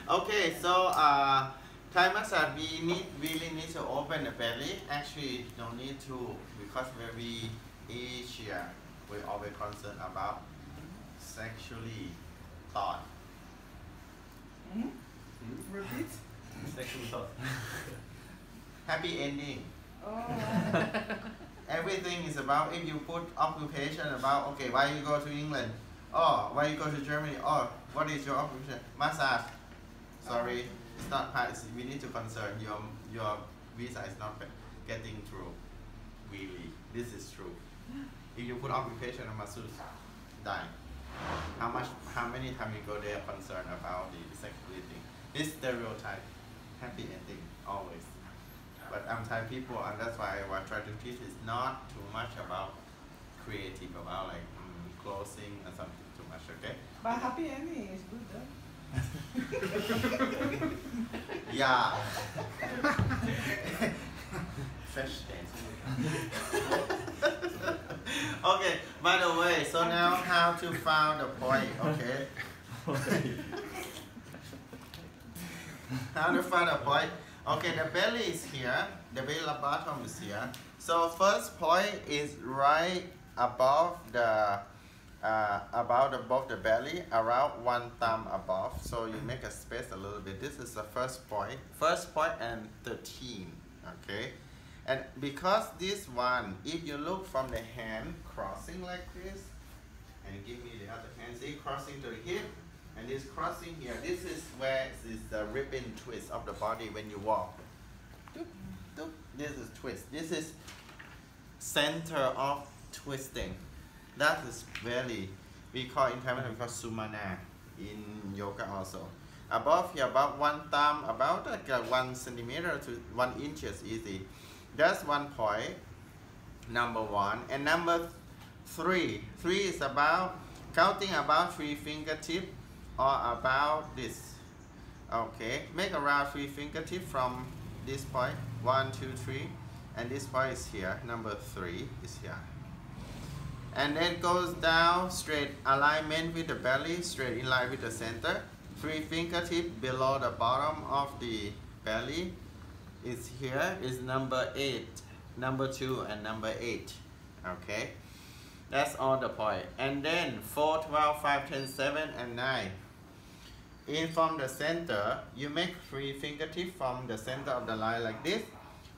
Okay, so Thai massage, we really need to open the belly. Actually, don't need to, because very Asia, we always concerned about sexually thought. Repeat. Sexual thought. Happy ending. Oh. Everything is about, if you put occupation about, okay, why you go to England? Oh, why you go to Germany? Oh, what is your occupation? Massage. Sorry, it's not part. We need to concern your visa is not getting through. Really, this is true. If you put occupation on masseuse, die. How many times you go there concerned about the sexuality? This stereotype, happy ending always. But I'm Thai people, and that's why I try to teach is not too much about creative, about like clothing or something too much. Okay? But happy ending is good though. Yeah. Fresh dance. Okay, by the way, so now how to find the point, okay? How to find a point? Okay, the belly is here, the belly bottom is here. So first point is right above the above the belly, around one thumb above. So you make a space a little bit. This is the first point and 13. Okay, and because this one, if you look from the hand crossing like this, and give me the other hand, see crossing to the hip, and this crossing here, this is where is the ribbon twist of the body when you walk. This is twist. This is center of twisting. That is very, we call in Thai we call sumana in yoga also. Above here, about one thumb, about like 1 centimeter to 1 inch is easy. That's one point, number one. And number three is about counting about 3 fingertips or about this. Okay, make around 3 fingertips from this point, 1, 2, 3, and this point is here, number 3 is here. And then goes down straight alignment with the belly, straight in line with the center. 3 fingertips below the bottom of the belly is here, is number 8, number 2, and number 8. Okay, that's all the point. And then 4, 12, 5, 10, 7, and 9. In from the center, you make 3 fingertips from the center of the line like this.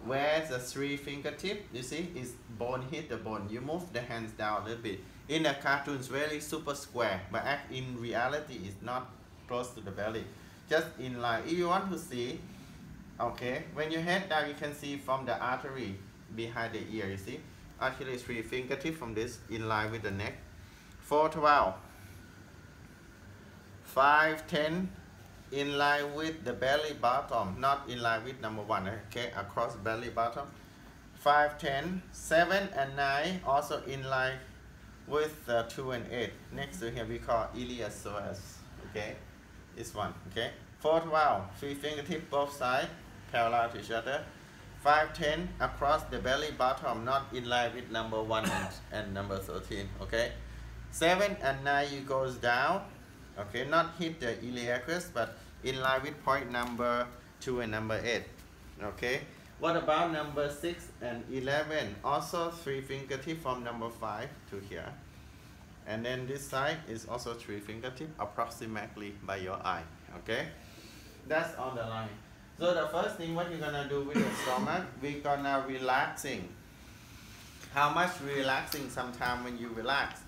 Where the 3 fingertips, you see, is bone hit the bone. You move the hands down a little bit. In the cartoons, very super square, but in reality, it's not close to the belly. Just in line. If you want to see, okay, when you head down, you can see from the artery behind the ear. You see, actually 3 fingertips from this in line with the neck. 4, 12, 5, 10. In line with the belly bottom, not in line with number 1, okay, across belly bottom. 5, 10, 7, and 9 also in line with 2 and 8. Next to here we call iliopsoas, okay, this one, okay. 4, 12, 3 fingertips both sides, parallel to each other. 5, 10 across the belly bottom, not in line with number 1 and number 13, okay. 7 and 9 you goes down. Okay, not hit the iliacus, but in line with point number 2 and number 8. Okay, what about number 6 and 11? Also 3 fingertips from number 5 to here. And then this side is also 3 fingertips approximately by your eye. Okay, that's on the line. So the first thing what you're gonna do with your stomach, we're gonna relaxing. How much relaxing? Sometimes when you relax,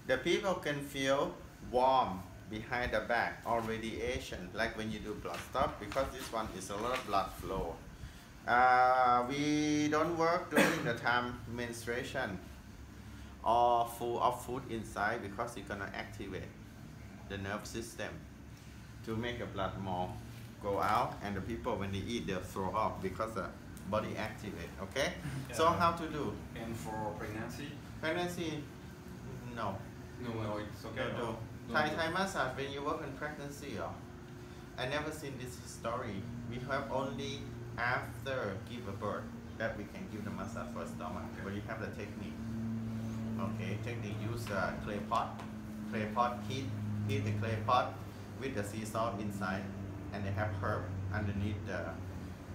the people can feel warm behind the back or radiation, like when you do blood stop, because this one is a lot of blood flow. We don't work during the time menstruation or full of food inside, because it's gonna activate the nerve system to make the blood more go out, and the people when they eat they'll throw up because the body activate. Okay, so how to do? And for pregnancy? Pregnancy, no. No, it's okay. No. Thai massage when you work in pregnancy, I never seen this story. We have only after give a birth that we can give the massage for stomach, but you have the technique. Okay, technique use clay pot, heat the clay pot, with the sea salt inside, and they have herb underneath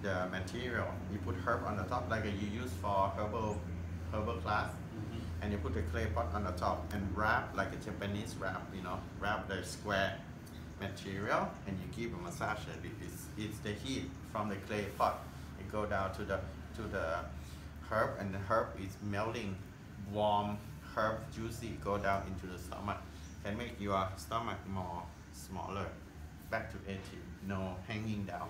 the material. You put herb on the top like you use for herbal class, and you put the clay pot on the top and wrap like a Japanese wrap, you know, wrap the square material, and you give a massage. It's the heat from the clay pot. It go down to the herb, and the herb is melting, warm herb, juicy, go down into the stomach, can make your stomach more smaller, back to 80, no hanging down.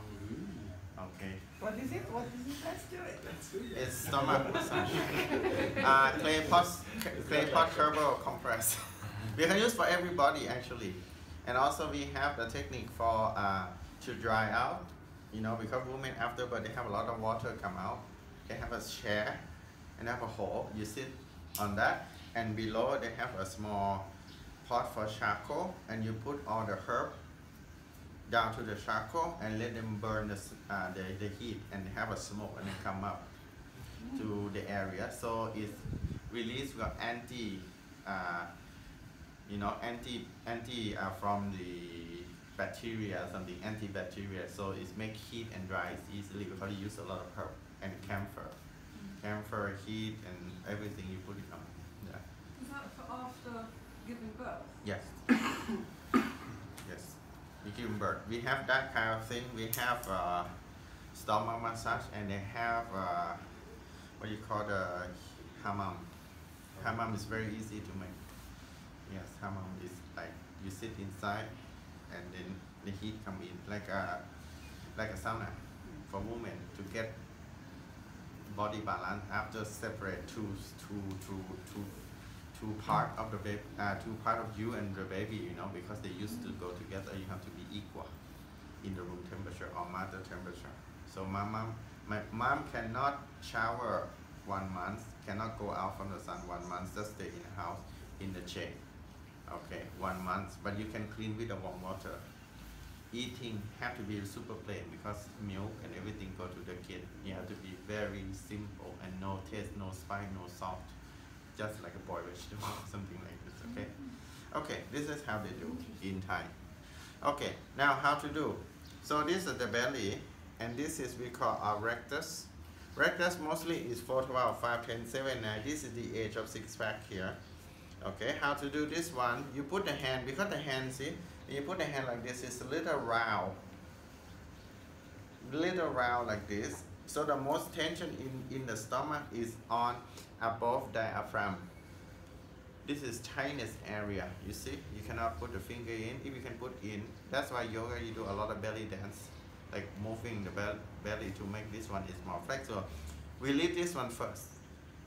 Okay. What is it? What is it? Let's do it. Let's do it. It's stomach massage. Clay pot herbal compress. We can use for everybody actually, and also we have the technique for to dry out. You know, because women after birth they have a lot of water come out. They have a chair and have a hole. You sit on that, and below they have a small pot for charcoal, and you put all the herb down to the charcoal and let them burn the heat, and have a smoke, and then come up to the area. So it's release your anti from the bacteria, something antibacterial. So it's make heat and dry easily because you use a lot of herb and camphor, heat, and everything you put it on. Yeah. Is that for after giving birth? Yes. Yes. We give birth. We have that kind of thing. We have stomach massage, and they have what you call the hammam. Hammam is very easy to make. Yes, hammam is like you sit inside, and then the heat come in like a sauna for women to get body balance after separate two part of the baby, two part of you and the baby, you know, because they used to go together. You have to be equal in the room temperature or mother temperature. So my mom cannot shower 1 month, cannot go out from the sun 1 month, just stay in the house in the shade. Okay, 1 month, but you can clean with the warm water. Eating have to be super plain because milk and everything go to the kid. You have to be very simple and no taste, no spice, no salt. Just like a boiled vegetable, something like this, okay? Okay, this is how they do in Thai. Okay, now how to do. So this is the belly, and this is we call our rectus. Rectus mostly is 4, 12, 5, 10, 7, 9. This is the age of 6-pack here. Okay, how to do this one? You put the hand, because the hand, see, when you put the hand like this, it's a little round like this. So the most tension in the stomach is on above diaphragm. This is tiniest area, you see? You cannot put the finger in. If you can put in, that's why yoga you do a lot of belly dance, like moving the belly to make this one is more flexible. We leave this one first,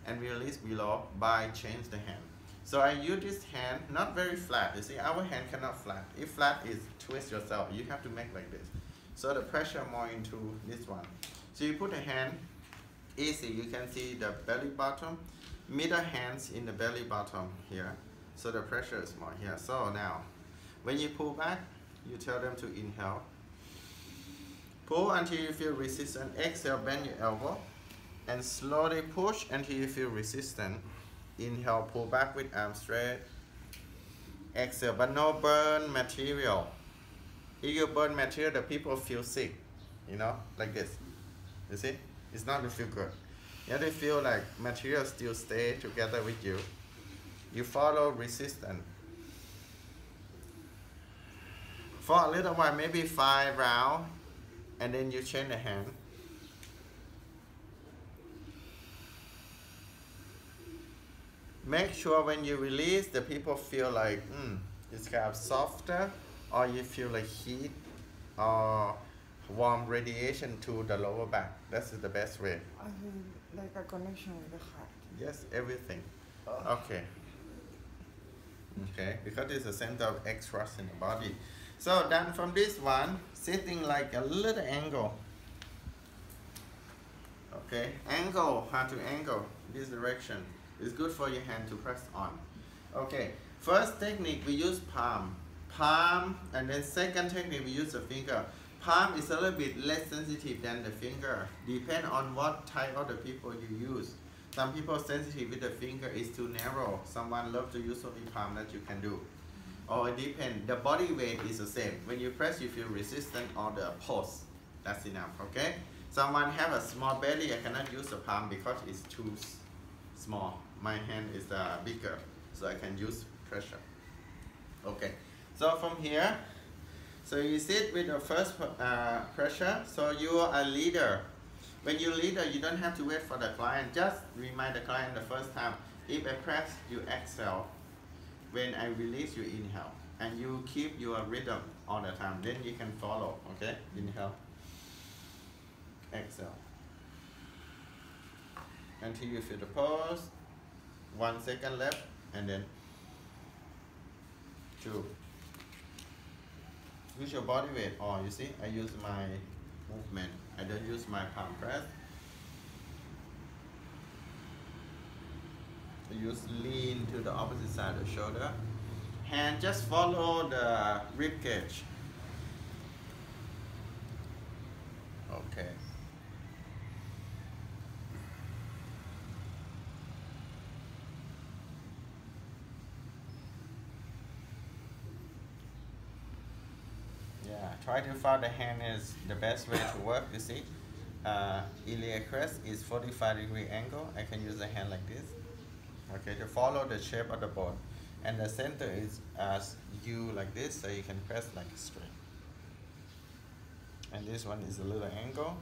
and we release below by change the hand. So I use this hand, not very flat. You see, our hand cannot flat. If flat is twist yourself, you have to make like this. So the pressure more into this one. So you put a hand, easy, you can see the belly bottom, middle hands in the belly bottom here. So the pressure is more here. So now, when you pull back, you tell them to inhale. Pull until you feel resistance. Exhale, bend your elbow, and slowly push until you feel resistance. Inhale, pull back with arm straight. Exhale, but no burn material. If you burn material, the people feel sick, you know, like this. You see? It's not to feel good. You have to feel like material still stay together with you. You follow resistance. For a little while, maybe 5 rounds, and then you change the hand. Make sure when you release, the people feel like it's kind of softer, or you feel like heat or warm radiation to the lower back. That's the best way. I feel like a connection with the heart. Yes, everything. Okay. Okay, because it's a center of extras in the body. So then from this one, sitting like a little angle. Okay, angle, how to angle this direction. It's good for your hand to press on. Okay, first technique we use palm, and then second technique we use the finger. Palm is a little bit less sensitive than the finger. Depend on what type of the people you use. Some people sensitive with the finger is too narrow. Someone love to use only palm that you can do. or it depends. The body weight is the same. When you press, you feel resistant on the pulse. That's enough, okay? Someone have a small belly, I cannot use the palm because it's too small. My hand is bigger, so I can use pressure. Okay, so from here, so you sit with the first pressure. So you are a leader. When you leader, you don't have to wait for the client. Just remind the client the first time. If I press, you exhale. When I release, you inhale. And you keep your rhythm all the time. Then you can follow, okay? Inhale. Exhale. Until you feel the pulse. 1 second left. And then 2. Use your body weight. Or you see, I use my movement. I don't use my palm press. Use lean to the opposite side of the shoulder. Hand just follow the rib cage. Okay. Yeah, try to follow the hand is the best way to work, you see. Iliac crest is 45-degree angle. I can use the hand like this. Okay, to follow the shape of the bone. And the center is as U like this, so you can press like straight. And this one is a little angle.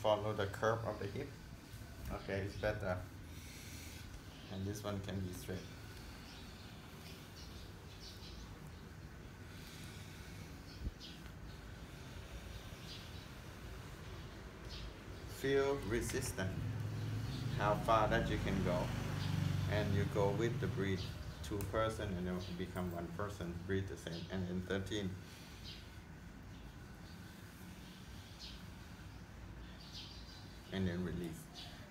Follow the curve of the hip. Okay, it's better. And this one can be straight. Feel resistant, how far that you can go. And you go with the breathe. 2 person and then become 1 person, breathe the same. And then 13. And then release.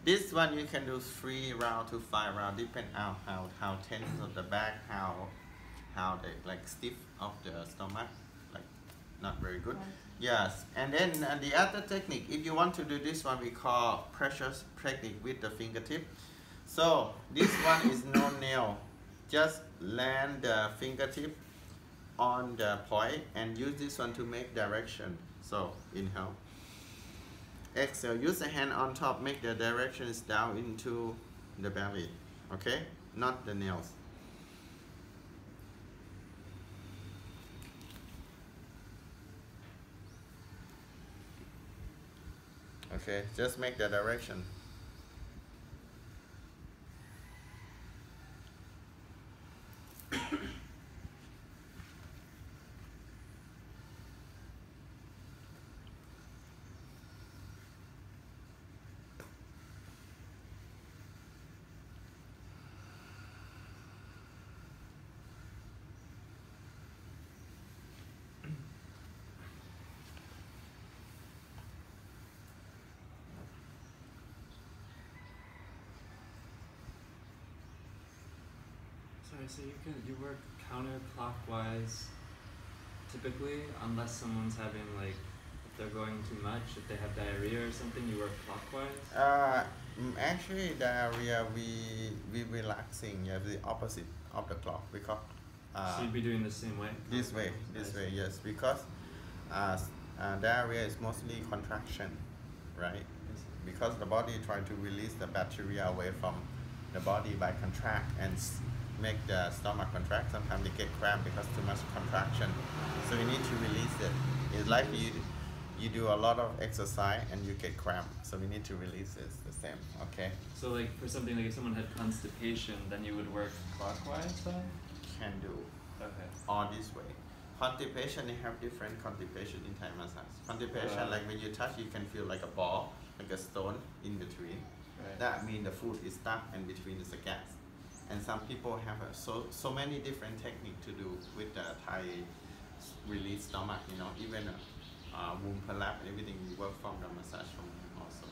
This one you can do 3 round to 5 round, depend on how tense of the back, how they like stiff of the stomach, like not very good. Yes, and then the other technique, if you want to do this one, we call pressure technique with the fingertip. So this one is no nail. Just land the fingertip on the point and use this one to make direction. So inhale. Exhale. Use the hand on top, make the directions down into the belly. Okay? Not the nails. Okay, just make the direction. Sorry, so you work counterclockwise typically, unless someone's having like, if they're going too much, if they have diarrhea or something, you work clockwise? Actually, diarrhea we relaxing, yeah, the opposite of the clock because. So you'd be doing the same way? This way, yes, because diarrhea is mostly contraction, right? Because the body trying to release the bacteria away from the body by contract and make the stomach contract. Sometimes they get cramp because too much contraction. So you need to release it. It's like you do a lot of exercise and you get cramp. So we need to release it the same, okay? So like for something like if someone had constipation, then you would work clockwise then? Can do. Okay. Or this way. Constipation, you have different constipation in Thai massage. Constipation, like when you touch, you can feel like a ball, like a stone in between. Right. That means the food is stuck in between the gas. And some people have so many different techniques to do with the Thai release stomach, you know, even womb collapse, everything we work from the massage from also.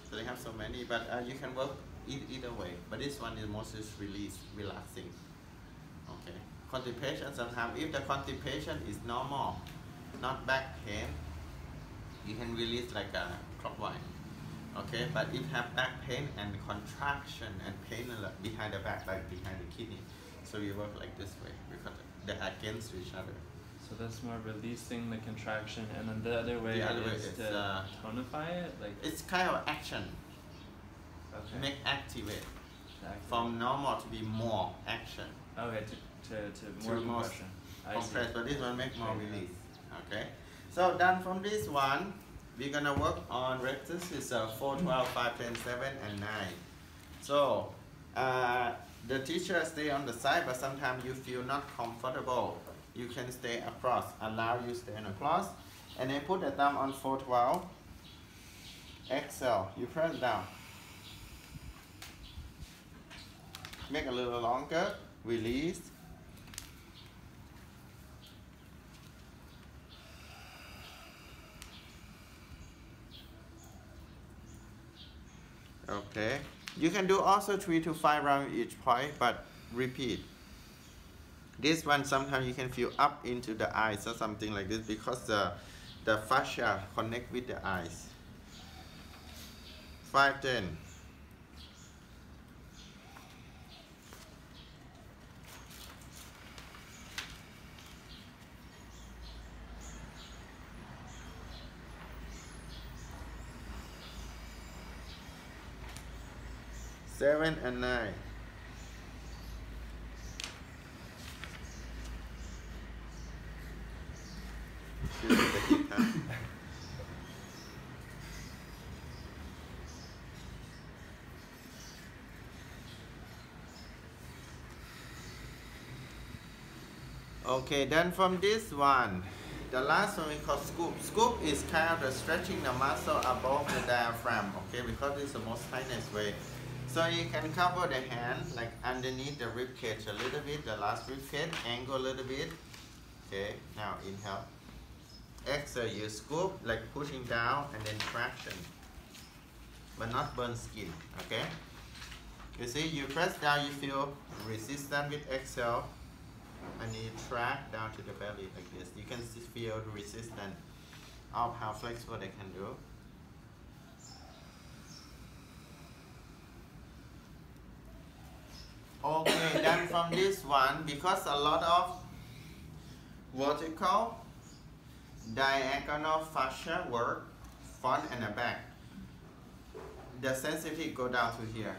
So they have so many, but you can work either way. But this one is mostly release, relaxing. Okay. Constipation, sometimes if the constipation is normal, not back pain, you can release like a clockwise. Okay, but if have back pain and contraction and pain behind the back, like behind the kidney, So we work like this way because they're against each other. So that's more releasing the contraction, and then the other way The other way is is, to tonify it, like. It's kind of action. Okay. Make activate Activate. from normal to be more action. Okay, to more compression. Compress, but this one make more release. Okay. So done from this one, we're gonna work on exercises 4, 12, 5, 10, 7, and 9. So the teacher stay on the side, but sometimes you feel not comfortable. You can stay across. Allow you stay across, and then put the thumb on 4, 12. Exhale. You press down. Make a little longer. Release. Okay. You can do also 3 to 5 rounds each point, but repeat. This one sometimes you can feel up into the eyes or something like this because the fascia connect with the eyes. 5, 10. Seven and 9. Okay, then from this one, the last one we call scoop. Scoop is kind of the stretching the muscle above the diaphragm, okay, because it's the most tightest way. So you can cover the hand like underneath the rib cage a little bit, the last rib cage, angle a little bit. Okay, now inhale. Exhale, you scoop like pushing down and then traction, but not burn skin, okay? You see, you press down, you feel resistance with exhale, and you track down to the belly like this. You can feel the resistance of how flexible they can do. Okay, then from this one, because a lot of vertical, diagonal fascia work, front and the back, the sensitivity go down to here.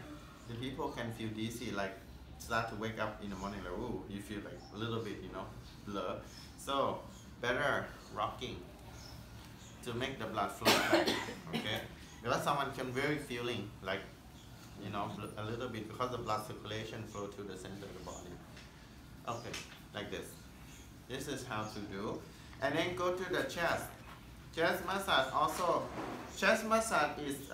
The people can feel dizzy, like start to wake up in the morning, like, ooh, you feel like a little bit, you know, blur. So, better rocking to make the blood flow back, okay? Because someone can very feeling like, you know, a little bit because the blood circulation flow to the center of the body. Okay, like this. This is how to do. And then go to the chest. Chest massage also. Chest massage is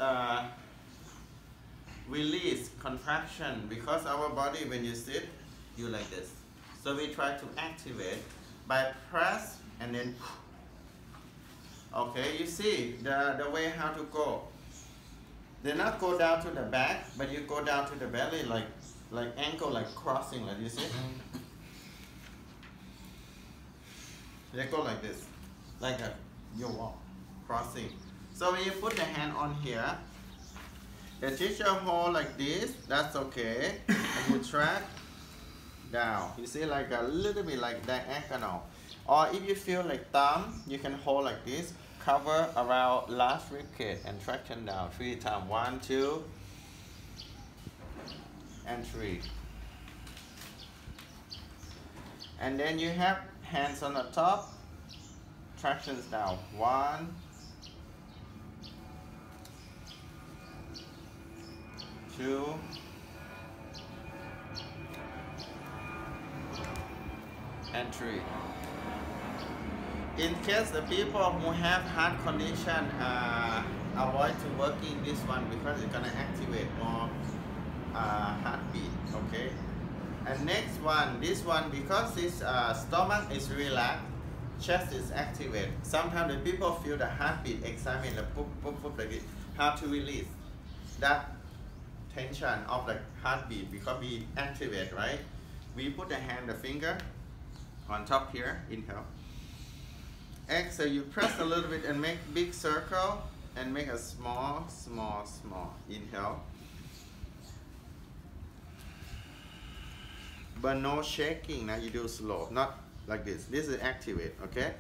release, contraction, because our body when you sit, you like this. So we try to activate by press and then. Okay, you see the way how to go. They not go down to the back, but you go down to the belly like ankle, like crossing, like you see. They go like this, like you walk, crossing. So when you put the hand on here, the teacher hold like this, that's okay. And you track down. You see, like a little bit like diagonal. Or if you feel like thumb, you can hold like this. Cover around last rib cage and traction down 3 times. 1, 2, and 3. And then you have hands on the top, tractions down. 1, 2, and 3. In case the people who have heart condition avoid to working this one because it's gonna activate more heartbeat. Okay. And next one, this one, because this stomach is relaxed, chest is activated. Sometimes the people feel the heartbeat excitement, like boop, boop, boop, like this. How to release that tension of the heartbeat because we activate, right? We put the hand, the finger on top here, inhale. Exhale, you press a little bit and make big circle and make a small, small, small. Inhale. but no shaking. Now you do slow, not like this. This is activate, okay?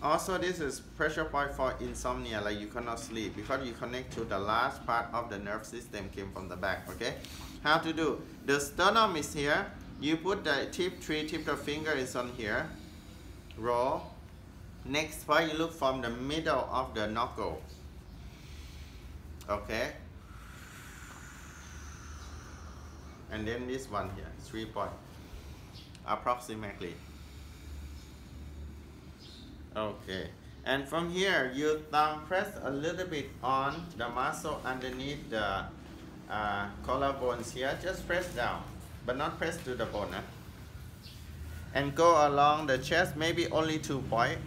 Also, this is pressure point for insomnia, like you cannot sleep because you connect to the last part of the nerve system came from the back, okay? How to do? The sternum is here. You put the tip of finger is on here. Roll. Next point, you look from the middle of the knuckle. Okay? And then this one here, 3 points. Approximately. Okay. And from here, you thumb press a little bit on the muscle underneath the collarbones here. Just press down, but not press to the bone. And go along the chest, maybe only 2 points.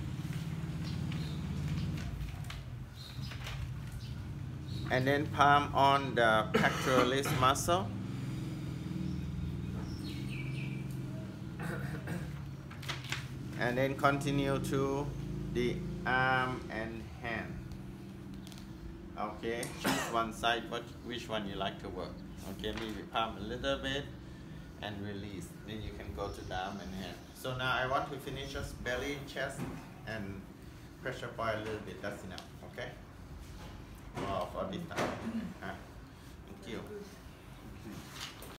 And then palm on the pectoralis muscle. And then continue to the arm and hand. Okay, choose one side, which one you like to work. Okay, maybe palm a little bit and release. Then you can go to the arm and hand. So now I want to finish just belly, chest, and pressure point a little bit. That's enough. Okay. For this time. Thank you.